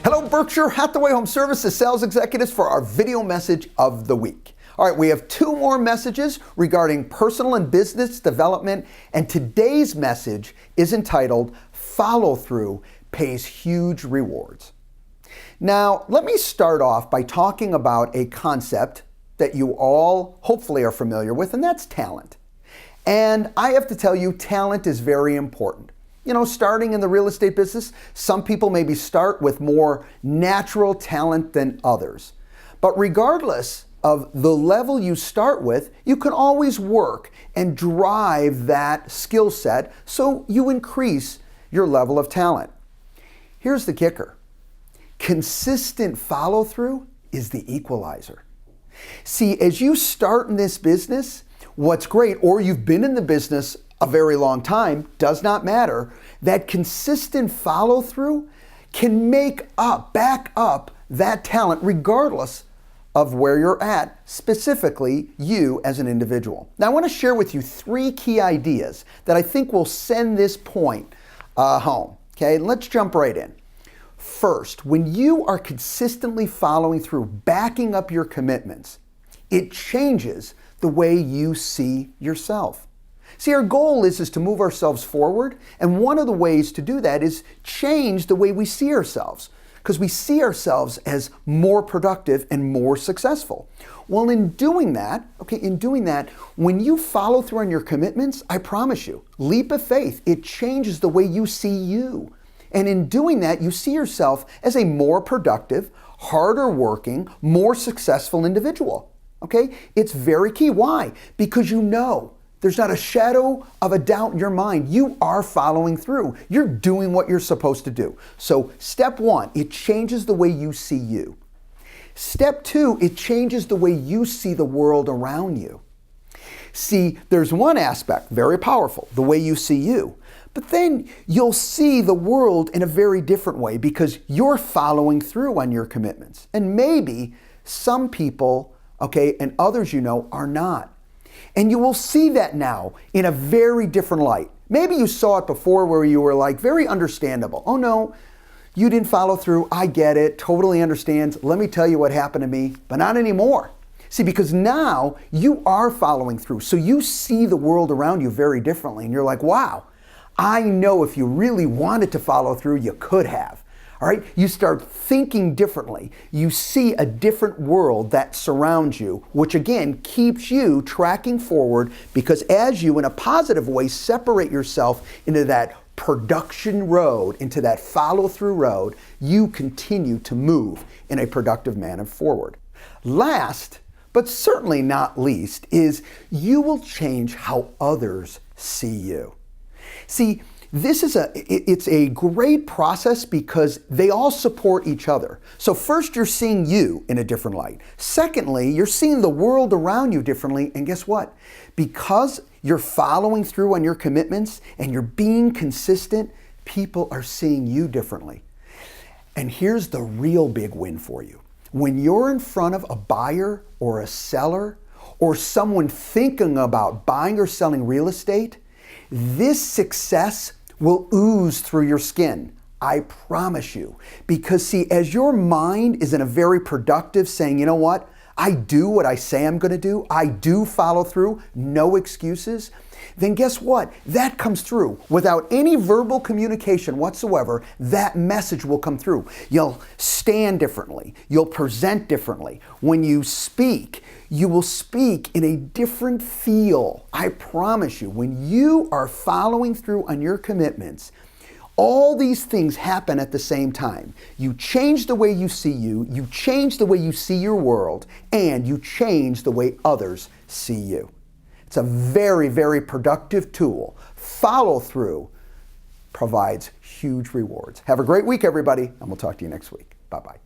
Hello, Berkshire Hathaway Home Services sales executives for our video message of the week. All right, we have two more messages regarding personal and business development, and today's message is entitled Follow Through Pays Huge Rewards. Now, let me start off by talking about a concept that you all hopefully are familiar with, and that's talent. And I have to tell you, talent is very important. You know, starting in the real estate business, some people maybe start with more natural talent than others. But regardless of the level you start with, you can always work and drive that skill set so you increase your level of talent. Here's the kicker. Consistent follow-through is the equalizer. See, as you start in this business, what's great, or you've been in the business a very long time, does not matter, that consistent follow-through can back up that talent regardless of where you're at, specifically you as an individual. Now I want to share with you three key ideas that I think will send this point home. Okay, let's jump right in. First, when you are consistently following through, backing up your commitments, it changes the way you see yourself. See, our goal is to move ourselves forward, and one of the ways to do that is change the way we see ourselves, because we see ourselves as more productive and more successful. Well, in doing that, when you follow through on your commitments, I promise you, leap of faith, it changes the way you see you. And in doing that, you see yourself as a more productive, harder working, more successful individual. Okay? It's very key. Why? Because you know, there's not a shadow of a doubt in your mind. You are following through. You're doing what you're supposed to do. So step one, it changes the way you see you. Step two, it changes the way you see the world around you. See, there's one aspect, very powerful, the way you see you. But then you'll see the world in a very different way because you're following through on your commitments. And maybe some people, and others you know are not. And you will see that now in a very different light. Maybe you saw it before where you were like, very understandable. Oh no, you didn't follow through. I get it, totally understands. Let me tell you what happened to me, but not anymore. See, because now you are following through. So you see the world around you very differently. And you're like, wow, I know if you really wanted to follow through, you could have. All right, you start thinking differently. You see a different world that surrounds you, which again keeps you tracking forward because as you, in a positive way, separate yourself into that production road, into that follow-through road, you continue to move in a productive manner forward. Last, but certainly not least, is you will change how others see you. See, it's a great process because they all support each other. So first, you're seeing you in a different light. Secondly, you're seeing the world around you differently. And guess what? Because you're following through on your commitments and you're being consistent, people are seeing you differently. And here's the real big win for you. When you're in front of a buyer or a seller or someone thinking about buying or selling real estate, this success will ooze through your skin. I promise you. Because see, as your mind is in a very productive saying, you know what? I do what I say I'm going to do. I do follow through. No excuses. Then guess what? That comes through. Without any verbal communication whatsoever, that message will come through. You'll stand differently. You'll present differently. When you speak, you will speak in a different feel. I promise you, when you are following through on your commitments, all these things happen at the same time. You change the way you see you change the way you see your world, and you change the way others see you. It's a very, very productive tool. Follow through provides huge rewards. Have a great week, everybody, and we'll talk to you next week. Bye-bye.